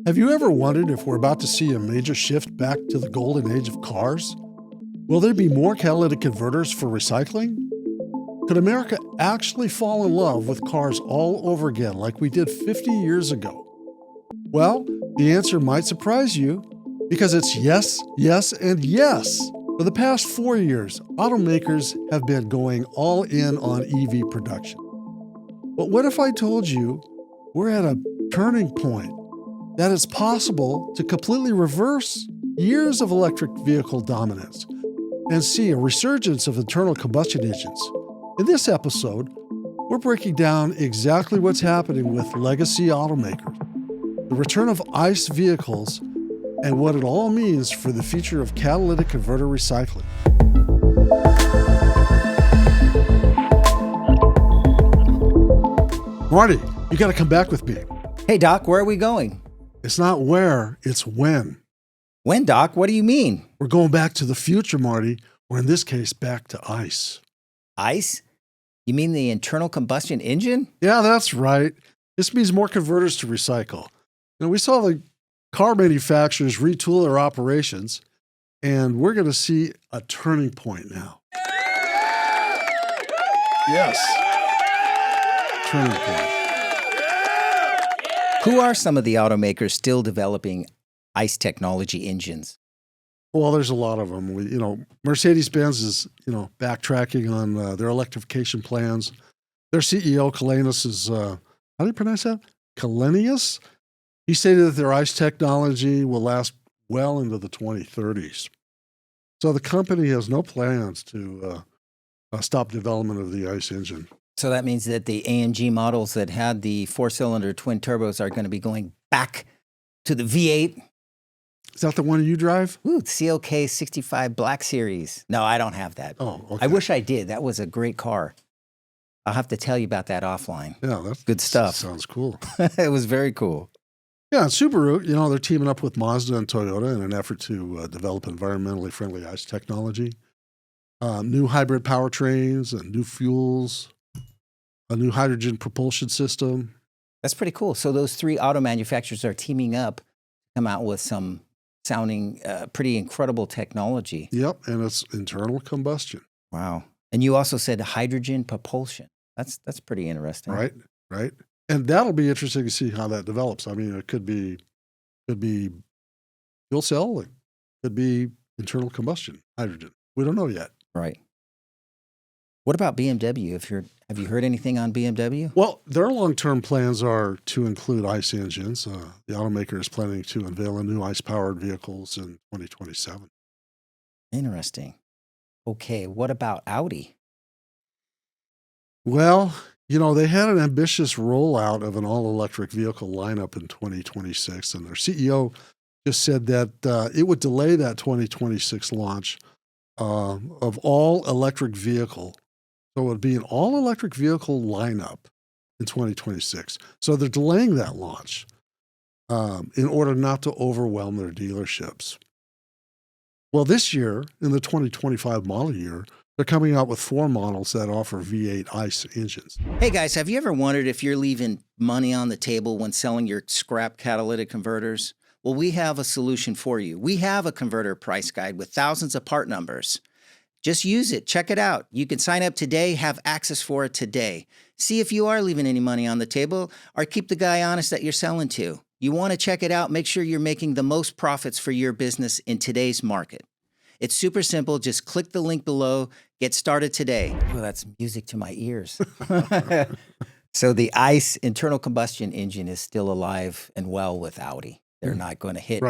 Have you ever wondered if we're about to see a major shift back to the golden age of cars? Will there be more catalytic converters for recycling? Could America actually fall in love with cars all over again like we did 50 years ago? Well, the answer might surprise you because it's yes, yes, and yes. For the past 4 years, automakers have been going all in on EV production. But what if I told you we're at a turning point, that it's possible to completely reverse years of electric vehicle dominance and see a resurgence of internal combustion engines? In this episode, we're breaking down exactly what's happening with legacy automakers, the return of ICE vehicles, and what it all means for the future of catalytic converter recycling. Marty, you got to come back with me. Hey, Doc, where are we going? It's not where, it's when. When, Doc? What do you mean? We're going back to the future, Marty, or in this case, back to ICE. ICE? You mean the internal combustion engine? Yeah, that's right. This means more converters to recycle. Now, we saw the car manufacturers retool their operations, and we're going to see a turning point now. Yes. Turning point. Who are some of the automakers still developing ICE technology engines? Well, there's a lot of them. Mercedes-Benz is, backtracking on their electrification plans. Their CEO, Stellantis, is, how do you pronounce that? Stellantis? He stated that their ICE technology will last well into the 2030s. So the company has no plans to stop development of the ICE engine. So that means that the AMG models that had the four-cylinder twin turbos are going to be going back to the V8. Is that the one you drive? Ooh, CLK 65 Black Series. No, I don't have that. Oh, okay. I wish I did. That was a great car. I'll have to tell you about that offline. Yeah, that's good stuff. Sounds cool. It was very cool. Yeah, and Subaru, they're teaming up with Mazda and Toyota in an effort to develop environmentally friendly ICE technology. New hybrid powertrains and new fuels, a new hydrogen propulsion system. That's pretty cool. So those three auto manufacturers are teaming up to come out with some sounding pretty incredible technology. Yep, and it's internal combustion. Wow. And you also said hydrogen propulsion. That's pretty interesting. Right. And that'll be interesting to see how that develops. I mean, it could be fuel cell, it could be internal combustion, hydrogen. We don't know yet. Right. What about BMW? Have you heard anything on BMW? Well, their long-term plans are to include ICE engines. The automaker is planning to unveil a new ICE-powered vehicles in 2027. Interesting. Okay, what about Audi? Well, they had an ambitious rollout of an all-electric vehicle lineup in 2026, and their CEO just said that it would delay that 2026 launch of all-electric vehicle. So it would be an all-electric vehicle lineup in 2026. So they're delaying that launch in order not to overwhelm their dealerships. Well, this year, in the 2025 model year, they're coming out with 4 models that offer V8 ICE engines. Hey guys, have you ever wondered if you're leaving money on the table when selling your scrap catalytic converters? Well, we have a solution for you. We have a converter price guide with thousands of part numbers. Just use it. Check it out. You can sign up today, have access for it today. See if you are leaving any money on the table or keep the guy honest that you're selling to. You want to check it out. Make sure you're making the most profits for your business in today's market. It's super simple. Just click the link below. Get started today. Oh, that's music to my ears. So the ICE internal combustion engine is still alive and well with Audi. They're not going to hit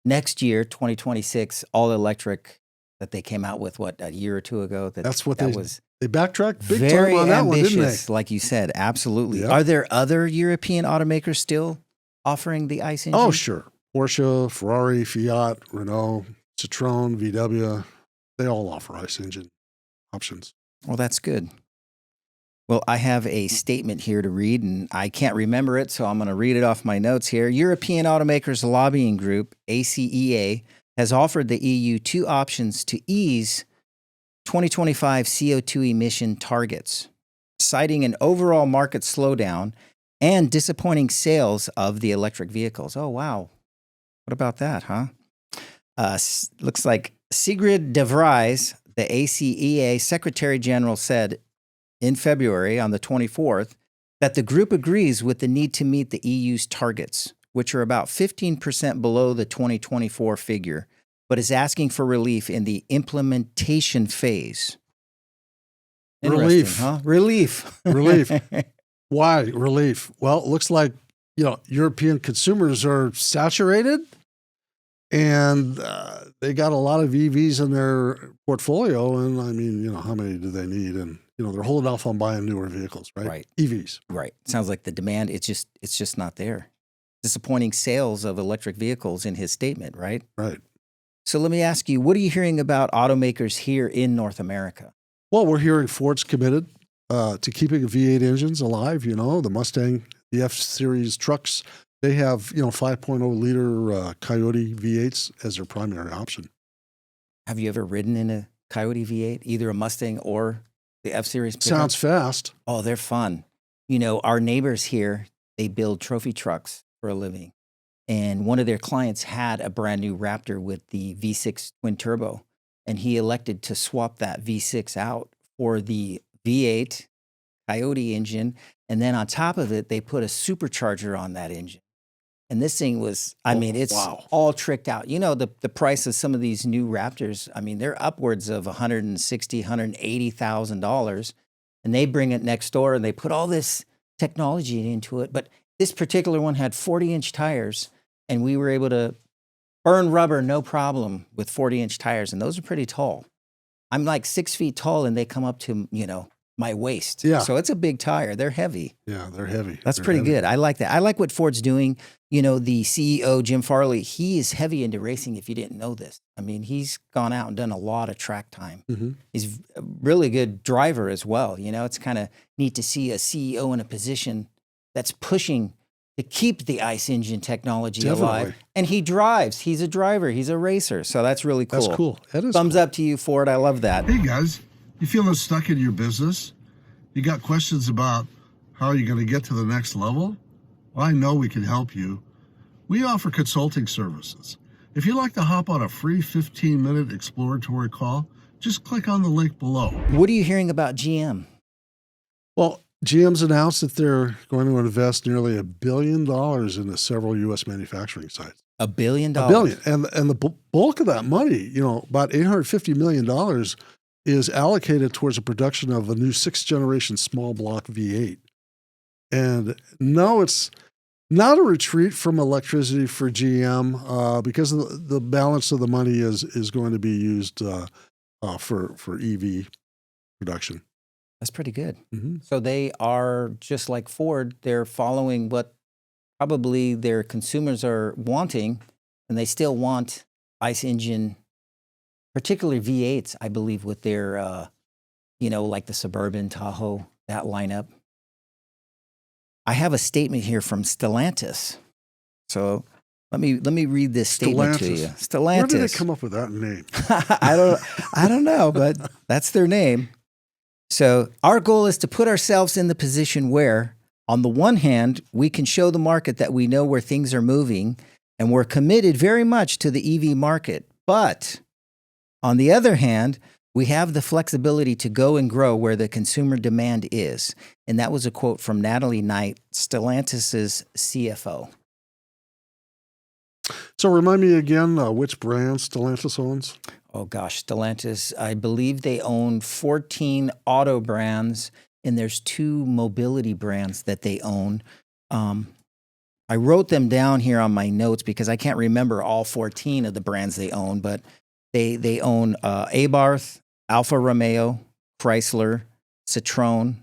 next year, 2026, all electric that they came out with, a year or two ago? That's what they backtracked big very time on that ambitious, one, didn't they? Like you said, absolutely. Yep. Are there other European automakers still offering the ICE engine? Oh, sure. Porsche, Ferrari, Fiat, Renault, Citroën, VW, they all offer ICE engine options. Well, that's good. Well, I have a statement here to read, and I can't remember it, so I'm going to read it off my notes here. European Automakers Lobbying Group, ACEA, has offered the EU 2 options to ease 2025 CO2 emission targets, citing an overall market slowdown and disappointing sales of the electric vehicles. Oh, wow. What about that, huh? Looks like Sigrid de Vries, the ACEA Secretary General, said in February on the 24th that the group agrees with the need to meet the EU's targets, which are about 15% below the 2024 figure, but is asking for relief in the implementation phase. Relief. Huh? Relief. Relief. Why relief? Well, it looks like, European consumers are saturated and they got a lot of EVs in their portfolio. And I mean, how many do they need? And, they're holding off on buying newer vehicles, right? Right. EVs. Right. Sounds like the demand, it's just not there. Disappointing sales of electric vehicles in his statement, right? Right. So let me ask you, what are you hearing about automakers here in North America? Well, we're hearing Ford's committed to keeping V8 engines alive. The Mustang, the F-Series trucks, they have, 5.0 liter Coyote V8s as their primary option. Have you ever ridden in a Coyote V8, either a Mustang or the F-Series pickup? Sounds fast. Oh, they're fun. Our neighbors here, they build trophy trucks for a living. And one of their clients had a brand new Raptor with the V6 twin turbo. And he elected to swap that V6 out for the V8 Coyote engine. And then on top of it, they put a supercharger on that engine. And this thing was, it's all tricked out. The price of some of these new Raptors, they're upwards of $160,000, $180,000. And they bring it next door and they put all this technology into it. But this particular one had 40-inch tires, and we were able to burn rubber no problem with 40-inch tires. And those are pretty tall. I'm like 6 feet tall and they come up to, my waist. Yeah. So it's a big tire. They're heavy. Yeah, they're heavy. That's pretty good. I like that. I like what Ford's doing. The CEO, Jim Farley, he is heavy into racing if you didn't know this. He's gone out and done a lot of track time. Mm-hmm. He's a really good driver as well. It's kind of neat to see a CEO in a position that's pushing to keep the ICE engine technology alive. And he drives. He's a driver. He's a racer. So that's really cool. That's cool. That is Thumbs up to you, Ford. I love that. Hey, guys. You feeling stuck in your business? You got questions about how you're going to get to the next level? Well, I know we can help you. We offer consulting services. If you'd like to hop on a free 15-minute exploratory call, just click on the link below. What are you hearing about GM? Well, GM's announced that they're going to invest nearly $1 billion into several U.S. manufacturing sites. $1 billion? $1 billion. And the bulk of that money, about $850 million is allocated towards the production of a new 6th-generation small block V8. And no, it's not a retreat from electricity for GM because the balance of the money is going to be used for EV production. That's pretty good. Mm-hmm. So they are just like Ford. They're following what probably their consumers are wanting, and they still want ICE engine, particularly V8s, I believe, with their, like the Suburban, Tahoe, that lineup. I have a statement here from Stellantis. So let me read this statement to you. Stellantis. Where did they come up with that name? I don't know, but that's their name. So our goal is to put ourselves in the position where, on the one hand, we can show the market that we know where things are moving, and we're committed very much to the EV market. But on the other hand, we have the flexibility to go and grow where the consumer demand is. And that was a quote from Natalie Knight, Stellantis' CFO. So remind me again, which brand Stellantis owns? Oh gosh, Stellantis, I believe they own 14 auto brands, and there's 2 mobility brands that they own. I wrote them down here on my notes because I can't remember all 14 of the brands they own, but they own Abarth, Alfa Romeo, Chrysler, Citroën,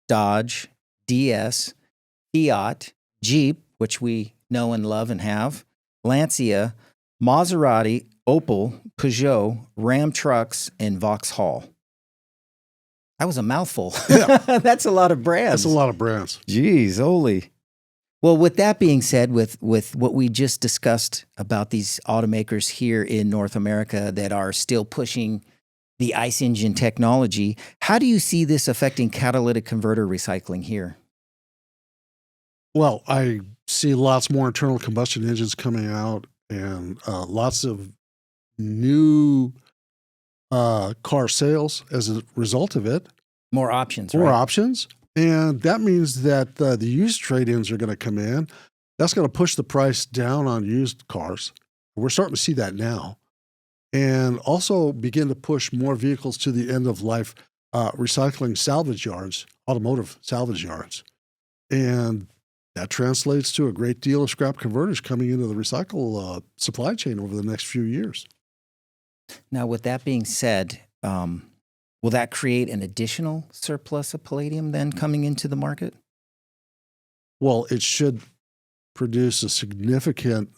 Dodge, DS, Fiat, Jeep, which we know and love and have, Lancia, Maserati, Opel, Peugeot, Ram Trucks, and Vauxhall. That was a mouthful. Yeah. That's a lot of brands. That's a lot of brands. Jeez, holy. Well, with that being said, with what we just discussed about these automakers here in North America that are still pushing the ICE engine technology, how do you see this affecting catalytic converter recycling here? Well, I see lots more internal combustion engines coming out. and lots of new car sales as a result of it. More options, More right? options. And that means that the used trade-ins are going to come in. That's going to push the price down on used cars. We're starting to see that now. And also begin to push more vehicles to the end of life recycling salvage yards, automotive salvage yards. And that translates to a great deal of scrap converters coming into the recycle supply chain over the next few years. Now, with that being said, will that create an additional surplus of palladium then coming into the market? Well, it should produce a significant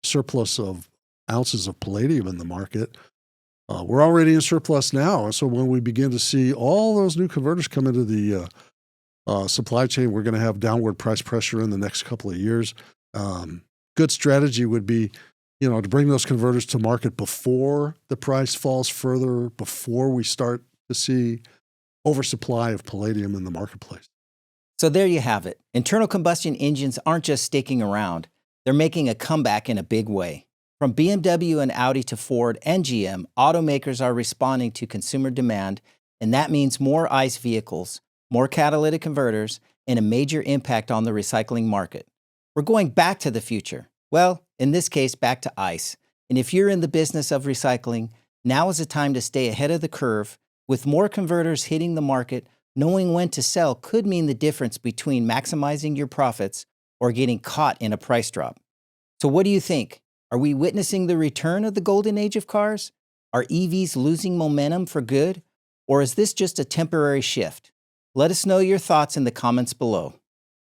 surplus of ounces of palladium in the market. We're already in surplus now. So when we begin to see all those new converters come into the supply chain, we're going to have downward price pressure in the next couple of years. Good strategy would be, to bring those converters to market before the price falls further, before we start to see oversupply of palladium in the marketplace. So there you have it. Internal combustion engines aren't just sticking around. They're making a comeback in a big way. From BMW and Audi to Ford and GM, automakers are responding to consumer demand, and that means more ICE vehicles, more catalytic converters, and a major impact on the recycling market. We're going back to the future. Well, in this case, back to ICE. And if you're in the business of recycling, now is the time to stay ahead of the curve. With more converters hitting the market, knowing when to sell could mean the difference between maximizing your profits or getting caught in a price drop. So what do you think? Are we witnessing the return of the golden age of cars? Are EVs losing momentum for good? Or is this just a temporary shift? Let us know your thoughts in the comments below.